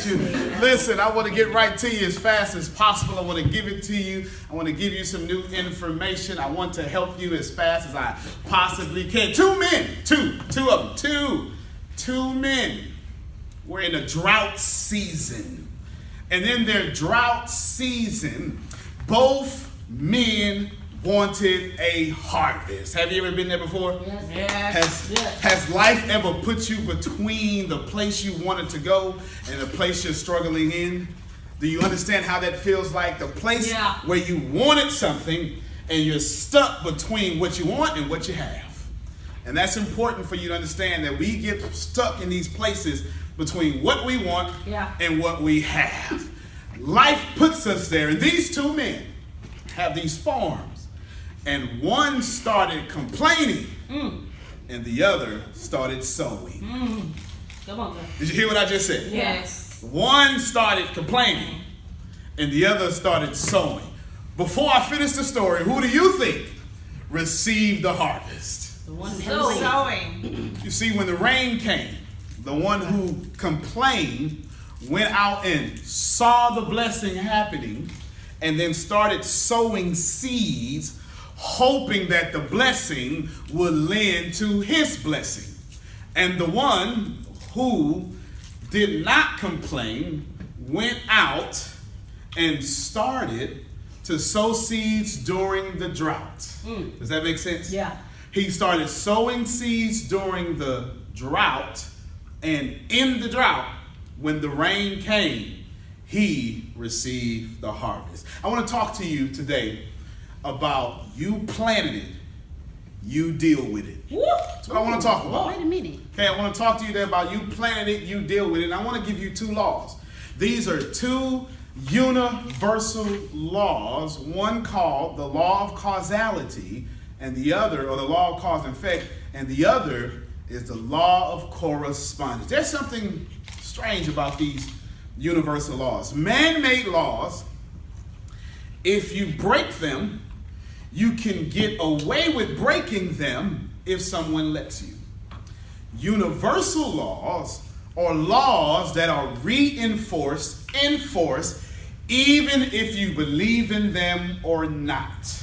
appreciate you. Listen, I want to get right to you as fast as possible. I want to give it to you. I want to give you some new information. I want to help you as fast as I possibly can. Two men were in a drought season. And in their drought season, both men wanted a harvest. Have you ever been there before? Yes. Has life ever put you between the place you wanted to go and the place you're struggling in? Do you understand how that feels like? The place where you wanted something and you're stuck between what you want and what you have. And that's important for you to understand, that we get stuck in these places between what we want and what we have. Life puts us there. And these two men have these farms. And one started complaining, and the other started sowing. Come on, girl. Did you hear what I just said? Yes. One started complaining, and the other started sowing. Before I finish the story, who do you think received the harvest? The one Sowing. You see, when the rain came, the one who complained went out and saw the blessing happening, and then started sowing seeds, hoping that the blessing would lend to his blessing. And the one who did not complain went out and started to sow seeds during the drought. Does that make sense? Yeah. He started sowing seeds during the drought, and in the drought, when the rain came, he received the harvest. I want to talk to you today about you planted it, you deal with it. That's what I want to talk about. Wait a minute. Okay, I want to talk to you today about you planted it, you deal with it. And I want to give you two laws. These are two universal laws, one called the law of causality, and the other, or the law of cause and effect, and the other is the law of correspondence. There's something strange about these universal laws. Man-made laws, if you break them, you can get away with breaking them if someone lets you. Universal laws are laws that are enforced, even if you believe in them or not.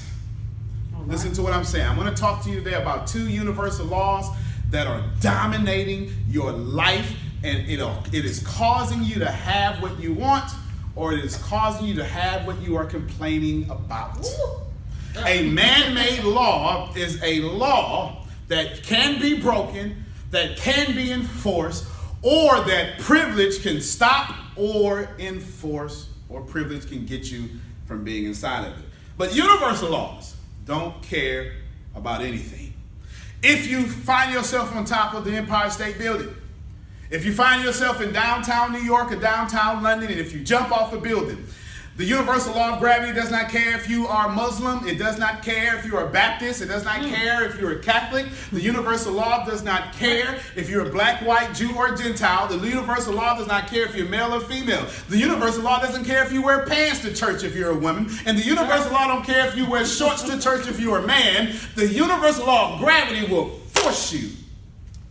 Listen to what I'm saying. I'm going to talk to you today about two universal laws that are dominating your life, and it is causing you to have what you want, or it is causing you to have what you are complaining about. A man-made law is a law that can be broken, that can be enforced, or that privilege can stop or enforce, or privilege can get you from being inside of it. But universal laws don't care about anything. If you find yourself on top of the Empire State Building, if you find yourself in downtown New York or downtown London, and if you jump off a building, the universal law of gravity does not care if you are Muslim. It does not care if you are Baptist. It does not care if you're a Catholic. The universal law does not care if you're a black, white, Jew, or Gentile. The universal law does not care if you're male or female. The universal law doesn't care if you wear pants to church if you're a woman. And the universal law don't care if you wear shorts to church if you're a man. The universal law of gravity will force you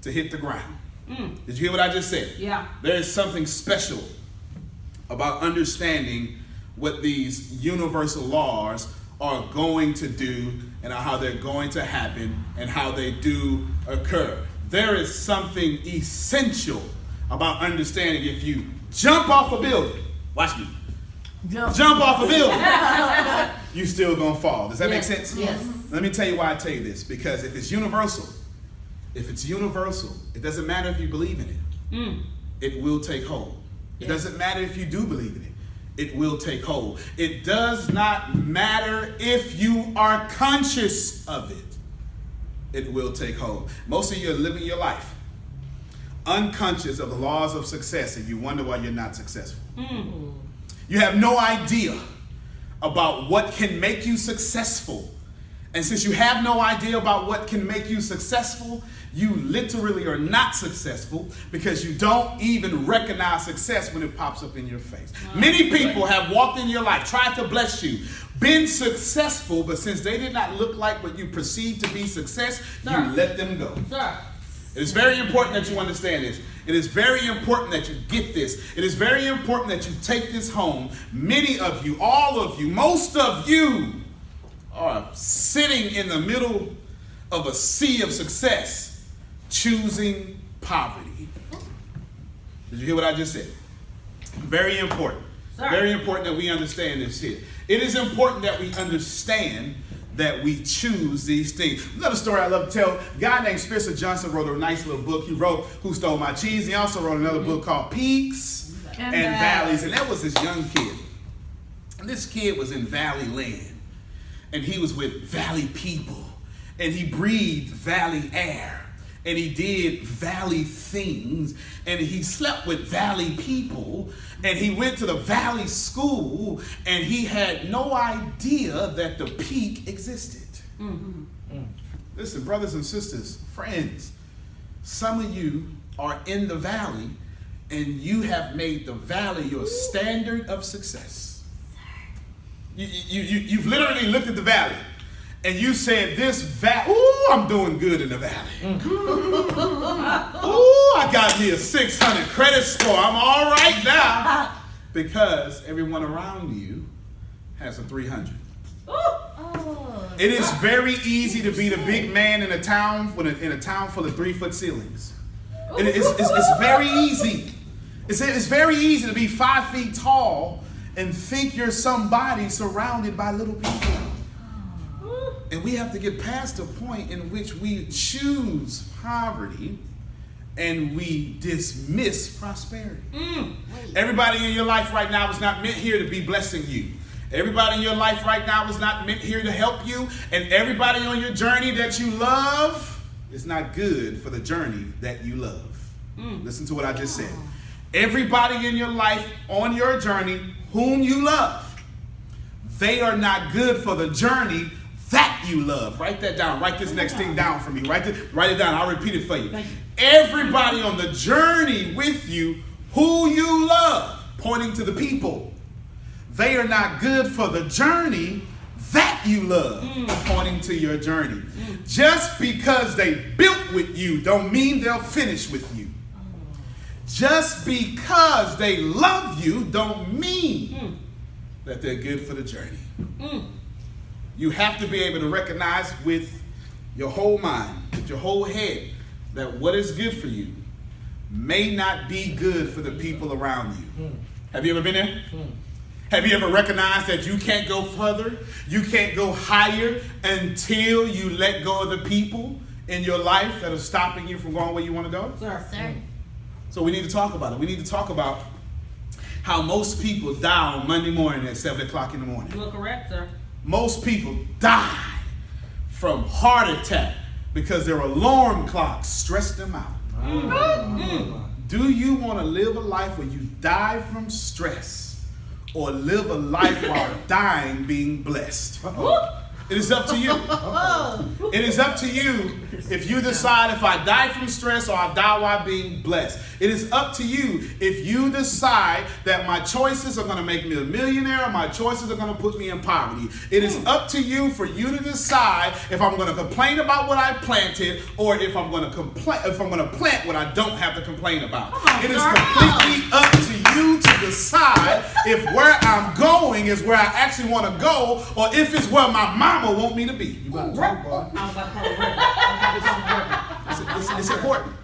to hit the ground. Did you hear what I just said? Yeah. There is something special about understanding what these universal laws are going to do and how they're going to happen and how they do occur. There is something essential about understanding if you jump off a building, watch me, jump off a building, you still gonna fall. Does that make sense? Yes. Let me tell you why I tell you this. Because if it's universal, it doesn't matter if you believe in it. It will take hold. It doesn't matter if you do believe in it. It will take hold. It does not matter if you are conscious of it. It will take hold. Most of you are living your life unconscious of the laws of success, and you wonder why you're not successful. You have no idea about what can make you successful. And since you have no idea about what can make you successful, you literally are not successful because you don't even recognize success when it pops up in your face. Many people have walked in your life, tried to bless you, been successful, but since they did not look like what you perceive to be success, you let them go. It is very important that you understand this. It is very important that you get this. It is very important that you take this home. Many of you, all of you, most of you are sitting in the middle of a sea of success, choosing poverty. Did you hear what I just said? Very important. Sir. Very important that we understand this here. It is important that we understand that we choose these things. Another story I love to tell. A guy named Spencer Johnson wrote a nice little book. He wrote Who Stole My Cheese? He also wrote another book called Peaks and Valleys. And that was this young kid. And this kid was in Valley Land. And he was with Valley people. And he breathed Valley air. And he did Valley things. And he slept with Valley people. And he went to the Valley school. And he had no idea that the peak existed. Listen, brothers and sisters, friends, some of you are in the valley. And you have made the valley your standard of success. You've literally looked at the valley. And you said, this valley, ooh, I'm doing good in the valley. Ooh, I got me a 600 credit score. I'm all right now. Because everyone around you has a 300. It is very easy to be the big man in a town full of 3-foot ceilings. It's very easy. It's very easy to be 5 feet tall and think you're somebody surrounded by little people. And we have to get past the point in which we choose poverty and we dismiss prosperity. Everybody in your life right now is not meant here to be blessing you. Everybody in your life right now is not meant here to help you. And everybody on your journey that you love is not good for the journey that you love. Listen to what I just said. Everybody in your life on your journey whom you love, they are not good for the journey that you love. Write that down. Write this next thing down for me. Write it down. I'll repeat it for you. Everybody on the journey with you who you love, pointing to the people, they are not good for the journey that you love, pointing to your journey. Just because they built with you don't mean they'll finish with you. Just because they love you don't mean that they're good for the journey. You have to be able to recognize with your whole mind, with your whole head, that what is good for you may not be good for the people around you. Have you ever been there? Have you ever recognized that you can't go further, you can't go higher until you let go of the people in your life that are stopping you from going where you want to go? Sir. So we need to talk about it. We need to talk about how most people die on Monday morning at 7 o'clock in the morning. You are correct, sir. Most people die from heart attack because their alarm clock stressed them out. Do you want to live a life where you die from stress or live a life while dying being blessed? It is up to you. It is up to you if you decide if I die from stress or I die while being blessed. It is up to you if you decide that my choices are going to make me a millionaire or my choices are going to put me in poverty. It is up to you for you to decide if I'm going to complain about what I planted or if I'm going to plant what I don't have to complain about. It is completely up to you to decide if where I'm going is where I actually want to go or if it's where my mama want me to be. You better talk, boy. It's important.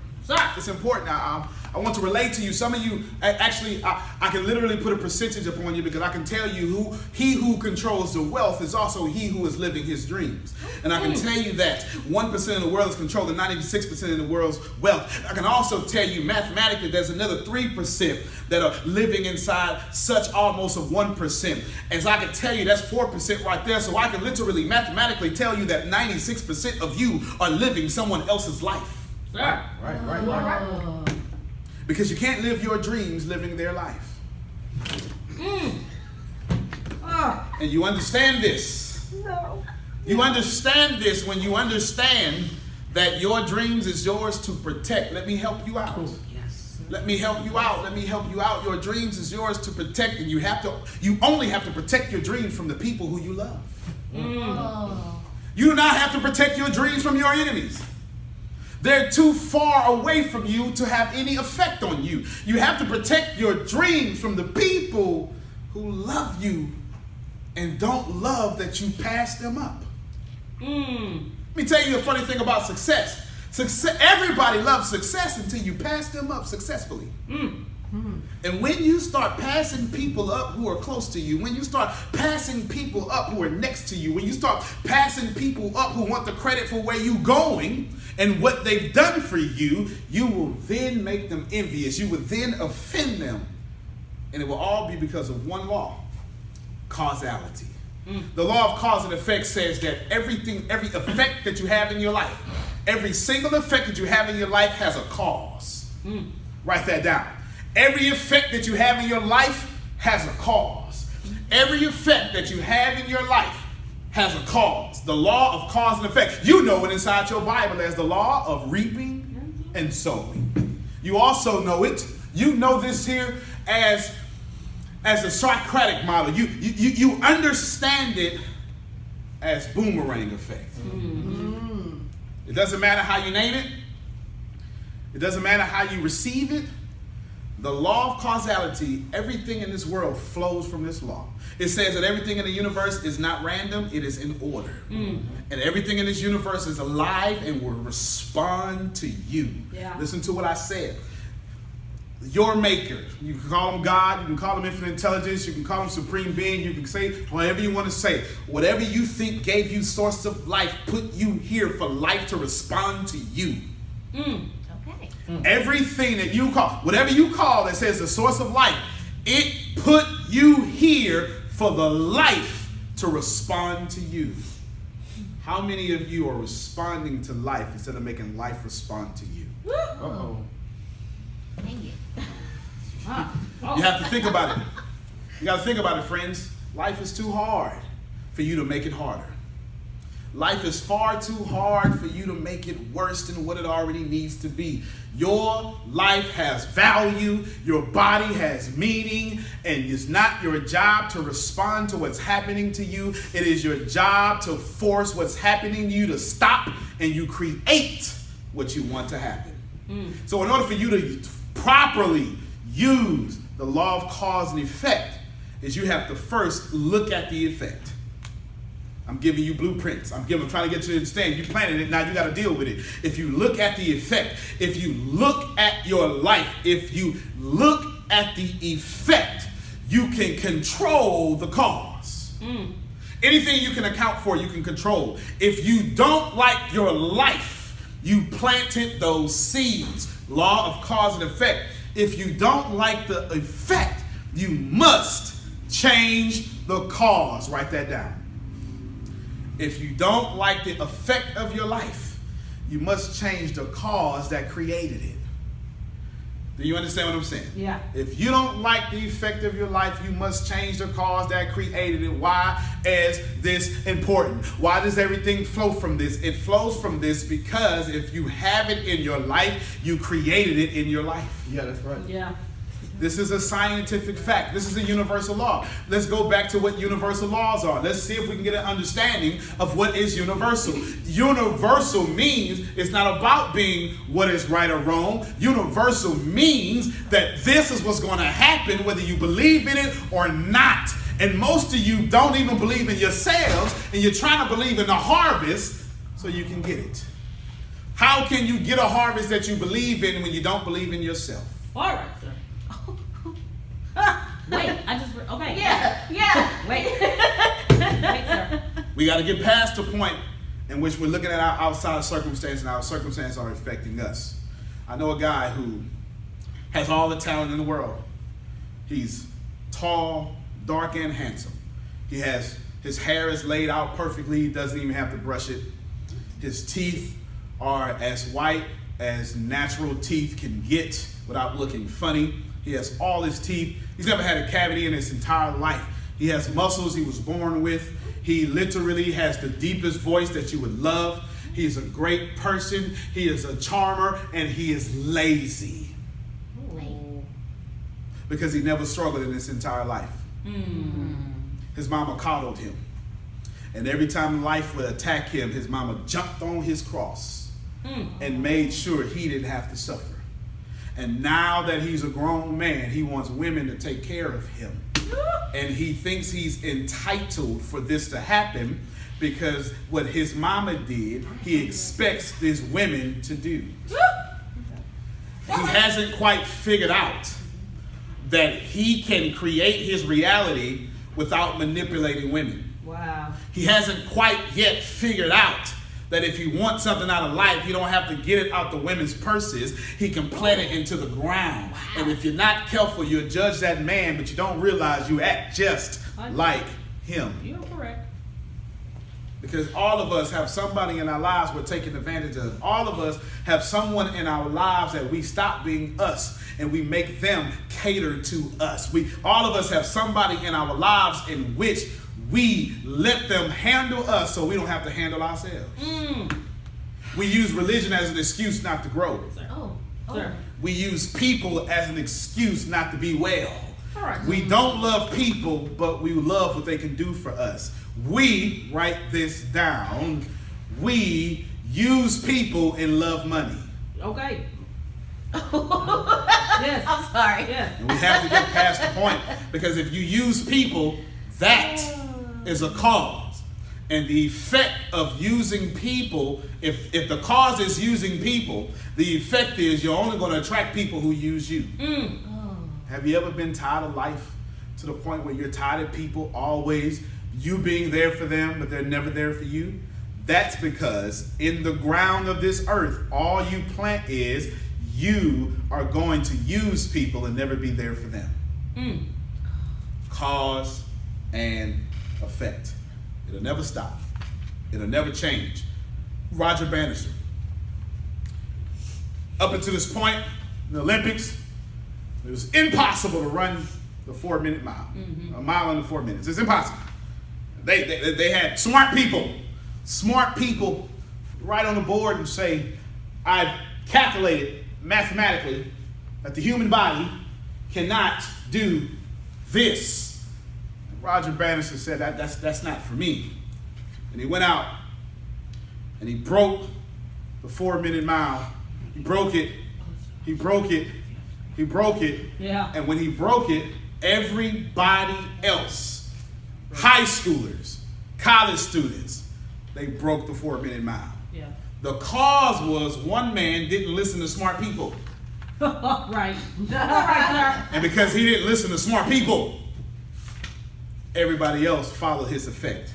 It's important. I want to relate to you. Some of you, actually, I can literally put a percentage upon you because I can tell you he who controls the wealth is also he who is living his dreams. And I can tell you that 1% of the world is controlling 96% of the world's wealth. I can also tell you mathematically there's another 3% that are living inside such almost of 1%. And so I can tell you that's 4% right there. So I can literally mathematically tell you that 96% of you are living someone else's life. Sir. Right. Because you can't live your dreams living their life. And you understand this. No. You understand this when you understand that your dreams is yours to protect. Let me help you out. Yes. Let me help you out. Let me help you out. Your dreams is yours to protect, and you only have to protect your dreams from the people who you love. You do not have to protect your dreams from your enemies. They're too far away from you to have any effect on you. You have to protect your dreams from the people who love you and don't love that you pass them up. Let me tell you a funny thing about success. Everybody loves success until you pass them up successfully. And when you start passing people up who are close to you, when you start passing people up who are next to you, when you start passing people up who want the credit for where you're going and what they've done for you, you will then make them envious. You will then offend them. And it will all be because of one law: causality. The law of cause and effect says that every effect that you have in your life, every single effect that you have in your life has a cause. Write that down. Every effect that you have in your life has a cause. Every effect that you have in your life has a cause. The law of cause and effect. You know it inside your Bible as the law of reaping and sowing. You also know it. You know this here as a Socratic model. You understand it as boomerang effect. It doesn't matter how you name it. It doesn't matter how you receive it. The law of causality, everything in this world flows from this law. It says that everything in the universe is not random, it is in order. And everything in this universe is alive and will respond to you. Yeah. Listen to what I said. Your maker, you can call him God, you can call him infinite intelligence, you can call him supreme being, you can say whatever you want to say. Whatever you think gave you source of life, put you here for life to respond to you. Everything that you call, whatever you call that says the source of life, it put you here for the life to respond to you. How many of you are responding to life instead of making life respond to you? Uh-oh. Dang it. You have to think about it. You got to think about it, friends. Life is too hard for you to make it harder. Life is far too hard for you to make it worse than what it already needs to be. Your life has value, your body has meaning, and it's not your job to respond to what's happening to you. It is your job to force what's happening to you to stop, and you create what you want to happen. So in order for you to properly use the law of cause and effect, is you have to first look at the effect. I'm giving you blueprints. I'm trying to get you to understand. You planted it, now you got to deal with it. If you look at the effect, if you look at your life, if you look at the effect, you can control the cause. Anything you can account for, you can control. If you don't like your life, you planted those seeds. Law of cause and effect. If you don't like the effect, you must change the cause. Write that down. If you don't like the effect of your life, you must change the cause that created it. Do you understand what I'm saying? Yeah. If you don't like the effect of your life, you must change the cause that created it. Why is this important? Why does everything flow from this? It flows from this because if you have it in your life, you created it in your life. Yeah, that's right. Yeah. This is a scientific fact. This is a universal law. Let's go back to what universal laws are. Let's see if we can get an understanding of what is universal. Universal means it's not about being what is right or wrong. Universal means that this is what's going to happen whether you believe in it or not. And most of you don't even believe in yourselves, and you're trying to believe in the harvest so you can get it. How can you get a harvest that you believe in when you don't believe in yourself? All right, sir. Wait, okay. Yeah. Wait, sir. We got to get past the point in which we're looking at our outside circumstance and our circumstances are affecting us. I know a guy who has all the talent in the world. He's tall, dark, and handsome. His hair is laid out perfectly. He doesn't even have to brush it. His teeth are as white as natural teeth can get without looking funny. He has all his teeth. He's never had a cavity in his entire life. He has muscles he was born with. He literally has the deepest voice that you would love. He is a great person. He is a charmer, and he is lazy because he never struggled in his entire life. His mama coddled him. And every time life would attack him, his mama jumped on his cross and made sure he didn't have to suffer. And now that he's a grown man, he wants women to take care of him. And he thinks he's entitled for this to happen because what his mama did, he expects these women to do. He hasn't quite figured out that he can create his reality without manipulating women. Wow. He hasn't quite yet figured out that if he wants something out of life, he don't have to get it out the women's purses. He can plant it into the ground. And if you're not careful, you'll judge that man, but you don't realize you act just like him. You're correct. Because all of us have somebody in our lives we're taking advantage of. All of us have someone in our lives that we stop being us and we make them cater to us. All of us have somebody in our lives in which we let them handle us so we don't have to handle ourselves. We use religion as an excuse not to grow. Sir. We use people as an excuse not to be well. All right. We don't love people, but we love what they can do for us. We, write this down, we use people and love money. Okay. Yes. I'm sorry. Yes. And we have to get past the point because if you use people, that is a cause. And the effect of using people, if the cause is using people, the effect is you're only going to attract people who use you. Have you ever been tired of life to the point where you're tired of people always, you being there for them, but they're never there for you? That's because in the ground of this earth, all you plant is you are going to use people and never be there for them. Cause and effect. It'll never stop. It'll never change. Roger Bannister. Up until this point in the Olympics, it was impossible to run the 4-minute mile. A mile under 4 minutes. It's impossible. They had smart people right on the board and say, I've calculated mathematically that the human body cannot do this. And Roger Bannister said that's not for me. And he went out and he broke the 4-minute mile. He broke it. Yeah. And when he broke it, everybody else, high schoolers, college students, they broke the 4-minute mile. Yeah. The cause was one man didn't listen to smart people. Right. All right, sir. And because he didn't listen to smart people, everybody else followed his effect.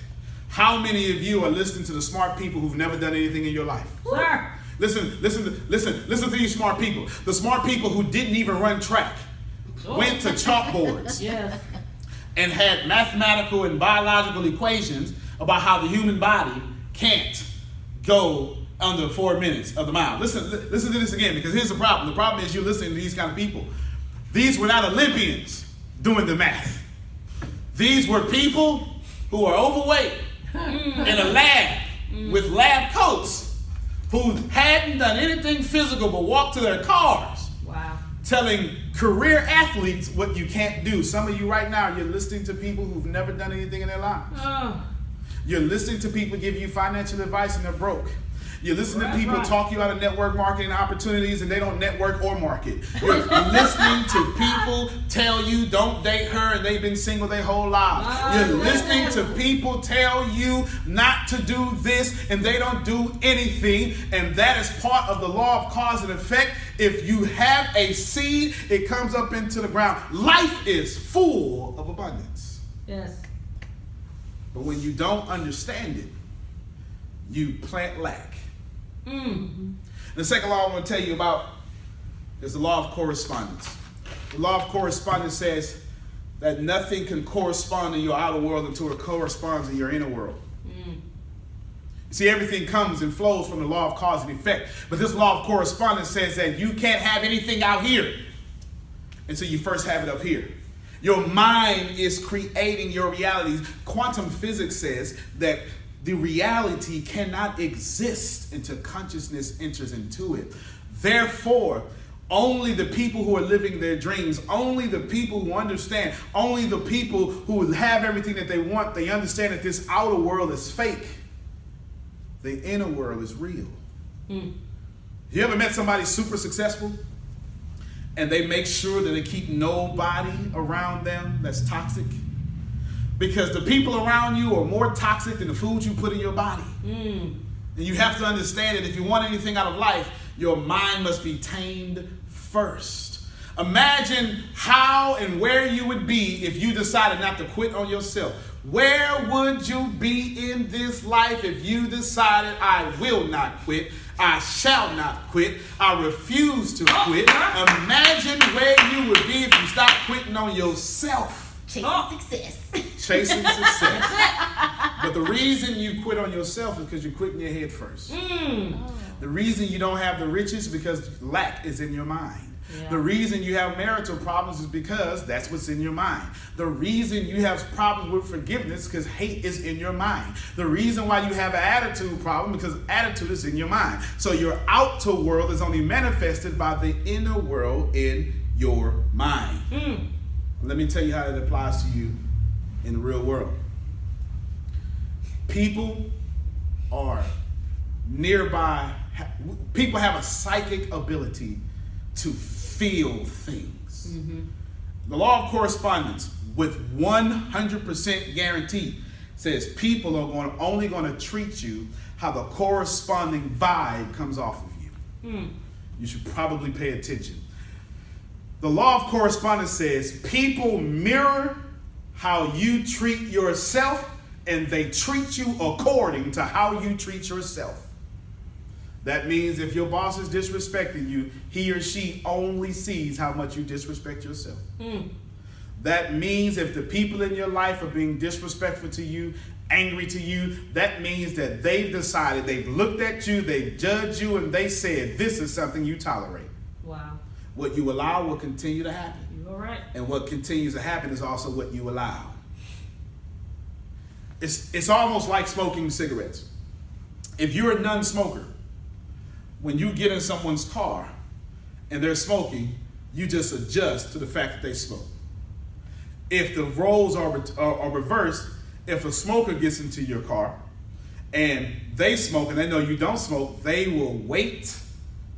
How many of you are listening to the smart people who've never done anything in your life? Sir. Listen to these smart people. The smart people who didn't even run track, went to chalkboards Yes. and had mathematical and biological equations about how the human body can't go under 4 minutes of the mile. Listen to this again, because here's the problem. The problem is you're listening to these kind of people. These were not Olympians doing the math. These were people who are overweight in a lab with lab coats who hadn't done anything physical but walked to their cars. Wow. Telling career athletes what you can't do. Some of you right now, you're listening to people who've never done anything in their lives. You're listening to people give you financial advice and they're broke. You're listening to people talk you out of network marketing opportunities and they don't network or market. You're listening to people tell you don't date her and they've been single their whole lives. You're listening to people tell you not to do this and they don't do anything. And that is part of the law of cause and effect. If you have a seed, it comes up into the ground. Life is full of abundance. Yes. But when you don't understand it, you plant lack. The second law I want to tell you about is the law of correspondence. The law of correspondence says that nothing can correspond in your outer world until it corresponds in your inner world. You see, everything comes and flows from the law of cause and effect. But this law of correspondence says that you can't have anything out here until you first have it up here. Your mind is creating your realities. Quantum physics says that the reality cannot exist until consciousness enters into it. Therefore, only the people who are living their dreams, only the people who understand, only the people who have everything that they want, they understand that this outer world is fake. The inner world is real. You ever met somebody super successful and they make sure that they keep nobody around them that's toxic? Because the people around you are more toxic than the food you put in your body. And you have to understand that if you want anything out of life, your mind must be tamed first. Imagine how and where you would be if you decided not to quit on yourself. Where would you be in this life if you decided, I will not quit, I shall not quit, I refuse to quit? Imagine where you would be if you stopped quitting on yourself. Chasing success. Chasing success. But the reason you quit on yourself is because you quit in your head first. The reason you don't have the riches is because lack is in your mind. Yeah. The reason you have marital problems is because that's what's in your mind. The reason you have problems with forgiveness is because hate is in your mind. The reason why you have an attitude problem because attitude is in your mind. So your outer world is only manifested by the inner world in your mind. Let me tell you how it applies to you in the real world. People are nearby. People have a psychic ability to feel things. The law of correspondence with 100% guarantee says people are only going to treat you how the corresponding vibe comes off of you. You should probably pay attention. The law of correspondence says people mirror how you treat yourself and they treat you according to how you treat yourself. That means if your boss is disrespecting you, he or she only sees how much you disrespect yourself. That means if the people in your life are being disrespectful to you, angry to you, that means that they've decided, they've looked at you, they've judged you, and they said, this is something you tolerate. Wow. What you allow will continue to happen. You all right? And what continues to happen is also what you allow. It's almost like smoking cigarettes. If you're a non-smoker, when you get in someone's car and they're smoking, you just adjust to the fact that they smoke. If the roles are reversed, if a smoker gets into your car and they smoke and they know you don't smoke, they will wait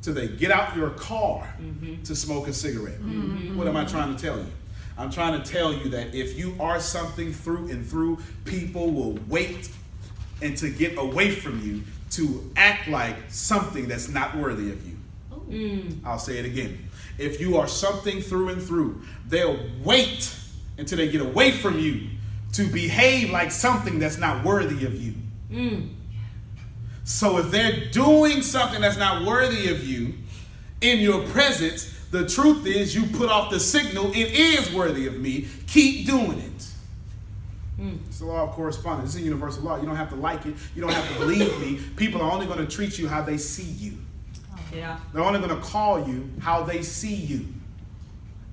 till they get out your car to smoke a cigarette. What am I trying to tell you? I'm trying to tell you that if you are something through and through, people will wait and to get away from you to act like something that's not worthy of you. I'll say it again. If you are something through and through, they'll wait until they get away from you to behave like something that's not worthy of you. So if they're doing something that's not worthy of you in your presence, the truth is you put off the signal, it is worthy of me, keep doing it. It's the law of correspondence. It's a universal law. You don't have to like it. You don't have to believe me. People are only going to treat you how they see you. Yeah. They're only going to call you how they see you.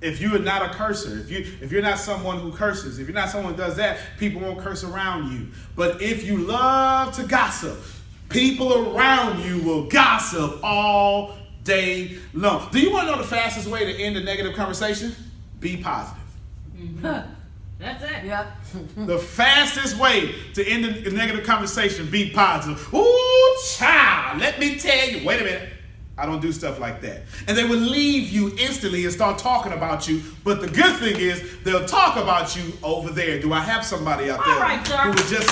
If you are not a cursor, if you're not someone who curses, if you're not someone who does that, people won't curse around you. But if you love to gossip, people around you will gossip all day long. Do you want to know the fastest way to end a negative conversation? Be positive. That's it. Yep. The fastest way to end a negative conversation, be positive. Ooh, child, let me tell you. Wait a minute. I don't do stuff like that. And they will leave you instantly and start talking about you. But the good thing is they'll talk about you over there. Do I have somebody out there All right, sir. who would just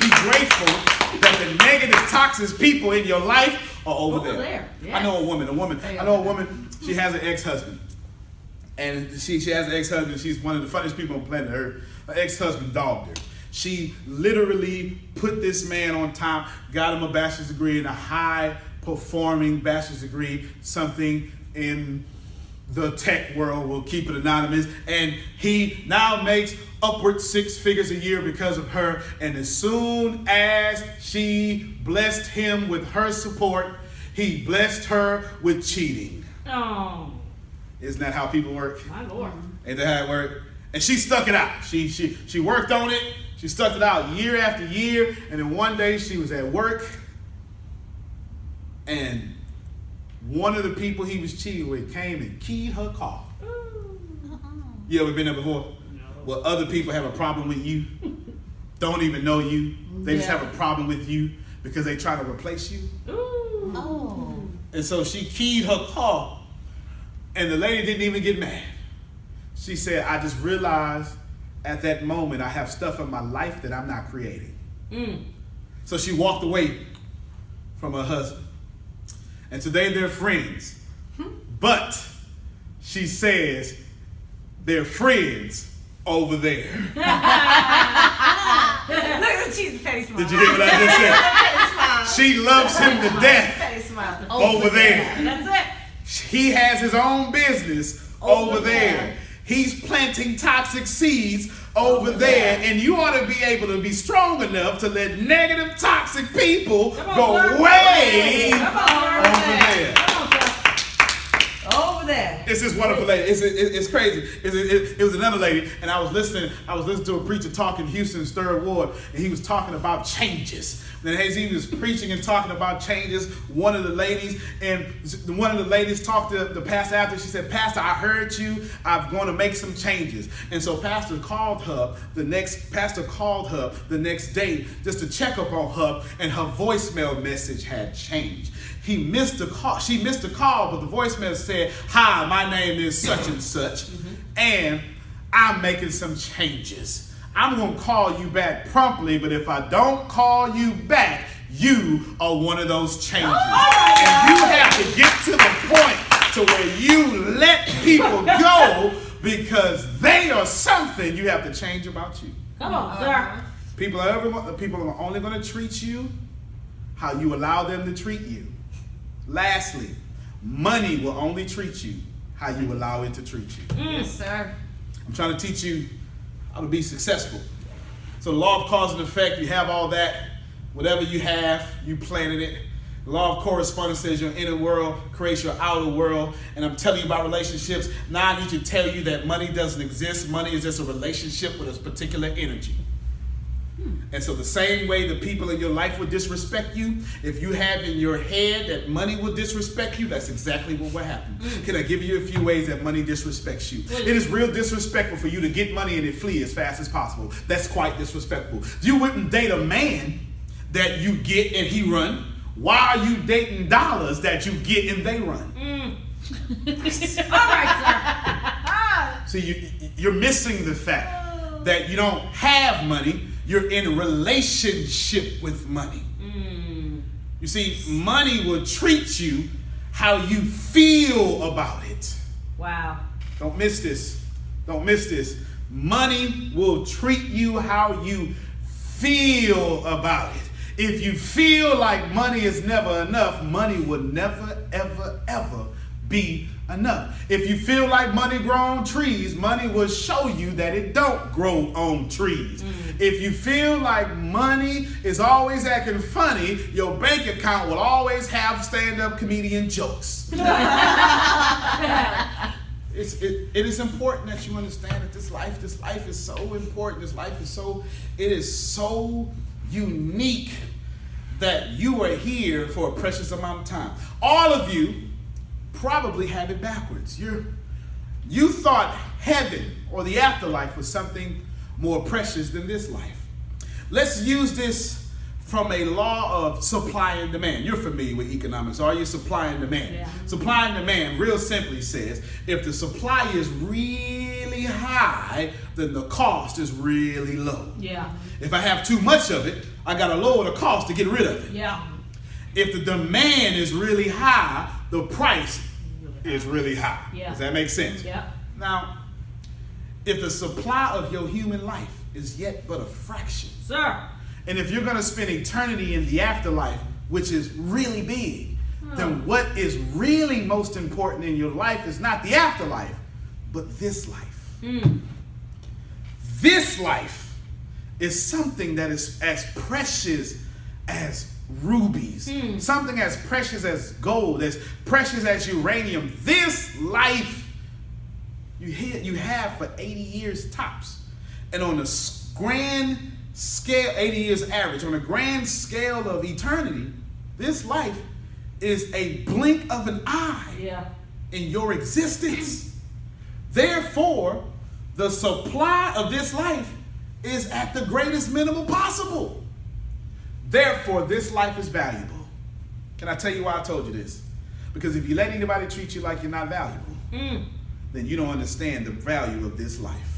be grateful that the negative, toxic people in your life are over there? Yes. I know a woman. She has an ex-husband. And she has an ex-husband. She's one of the funniest people on planet Earth. Her ex-husband dogged her. She literally put this man on top, got him a bachelor's degree in a high-performing bachelor's degree, something in the tech world, we'll keep it anonymous. And he now makes upward 6 figures a year because of her. And as soon as she blessed him with her support, he blessed her with cheating. Oh, Isn't that how people work? my Lord. Ain't that how it worked? And she stuck it out. She worked on it. She stuck it out year after year. And then one day she was at work, and one of the people he was cheating with came and keyed her car. You ever been there before? No. Well, other people have a problem with you, don't even know you. They just Yeah. have a problem with you because they try to replace you. Ooh. Oh. And so she keyed her car, and the lady didn't even get mad. She said, I just realized at that moment I have stuff in my life that I'm not creating. So she walked away from her husband. And today they're friends. But she says they're friends over there. Look at the cheesy face smile. Did you hear what I just said? She loves him to death Face smile. over there. That's it. He has his own business over there. He's planting toxic seeds over there. And you ought to be able to be strong enough to let negative, toxic people go way over there. Over there. It's this wonderful lady. It's crazy. It was another lady, and I was listening to a preacher talk in Houston's 3rd Ward, and he was talking about changes. And as he was preaching and talking about changes, one of the ladies talked to the pastor after. She said, Pastor, I heard you. I'm going to make some changes. And so Pastor called her the next day just to check up on her, and her voicemail message had changed. He missed a call. She missed a call, but the voicemail said, hi, my name is such and such, and I'm making some changes. I'm going to call you back promptly, but if I don't call you back, you are one of those changes. And you have to get to the point to where you let people go because they are something you have to change about you. Come on, sir. People are only going to treat you how you allow them to treat you. Lastly, money will only treat you how you allow it to treat you. Yes, sir. I'm trying to teach you how to be successful. So the law of cause and effect, you have all that. Whatever you have, you planted it. The law of correspondence says your inner world creates your outer world. And I'm telling you about relationships. Now I need to tell you that money doesn't exist. Money is just a relationship with a particular energy. And so the same way the people in your life will disrespect you, if you have in your head that money will disrespect you, that's exactly what will happen. Can I give you a few ways that money disrespects you? It is real disrespectful for you to get money and it flee as fast as possible. That's quite disrespectful. You wouldn't date a man that you get and he run. Why are you dating dollars that you get and they run? All right, sir. See, you're missing the fact that you don't have money. You're in a relationship with money. You see, money will treat you how you feel about it. Wow. Don't miss this. Don't miss this. Money will treat you how you feel about it. If you feel like money is never enough, money will never, ever, ever be enough. If you feel like money grow on trees, money will show you that it don't grow on trees. If you feel like money is always acting funny, your bank account will always have stand-up comedian jokes. It is important that you understand that this life is so important. It is so unique that you are here for a precious amount of time. All of you probably have it backwards. You thought heaven or the afterlife was something more precious than this life. Let's use this from a law of supply and demand. You're familiar with economics. Are you? Supply and demand? Yeah. Supply and demand real simply says if the supply is really high, then the cost is really low. Yeah. If I have too much of it, I got to lower the cost to get rid of it. Yeah. If the demand is really high, the price is really high. Yeah. Does that make sense? Yeah. Now, if the supply of your human life is yet but a fraction, Sir. and if you're going to spend eternity in the afterlife, which is really big, then what is really most important in your life is not the afterlife, but this life. This life is something that is as precious as rubies, something as precious as gold, as precious as uranium. This life you have for 80 years tops. And on a grand scale, 80 years average, on a grand scale of eternity, this life is a blink of an eye in your existence. Therefore, the supply of this life is at the greatest minimum possible. Therefore, this life is valuable. Can I tell you why I told you this? Because if you let anybody treat you like you're not valuable, then you don't understand the value of this life.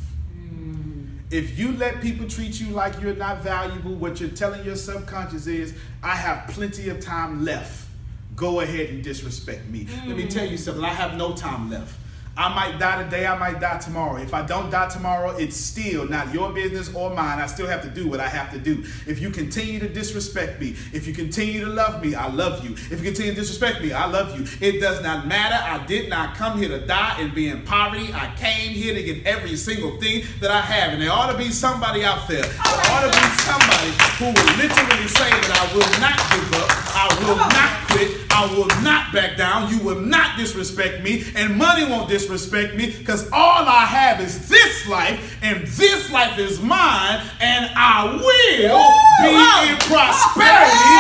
If you let people treat you like you're not valuable, what you're telling your subconscious is, I have plenty of time left. Go ahead and disrespect me. Let me tell you something. I have no time left. I might die today, I might die tomorrow. If I don't die tomorrow, it's still not your business or mine. I still have to do what I have to do. If you continue to disrespect me, if you continue to love me, I love you. If you continue to disrespect me, I love you. It does not matter. I did not come here to die and be in poverty. I came here to get every single thing that I have. And there ought to be somebody out there. There ought to be somebody who will literally say that I will not give up. I will not quit. I will not back down. You will not disrespect me. And money won't disrespect me, because all I have is this life, and this life is mine, and I will be in prosperity.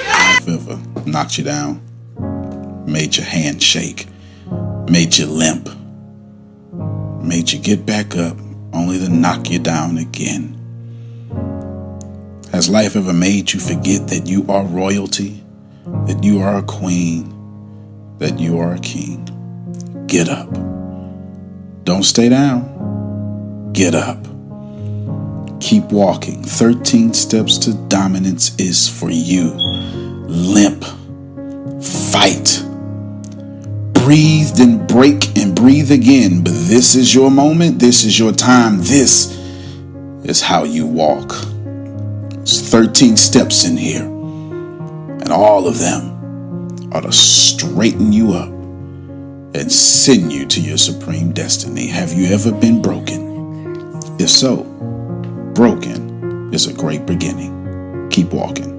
Life ever knocked you down, made your hand shake, made you limp, made you get back up, only to knock you down again? Has life ever made you forget that you are royalty, that you are a queen, that you are a king? Get up. Don't stay down. Get up. Keep walking. 13 steps to dominance is for you. Limp. Fight. Breathe, then break and breathe again. But this is your moment. This is your time. This is how you walk. There's 13 steps in here, and all of them are to straighten you up and send you to your supreme destiny. Have you ever been broken? If so, broken is a great beginning. Keep walking.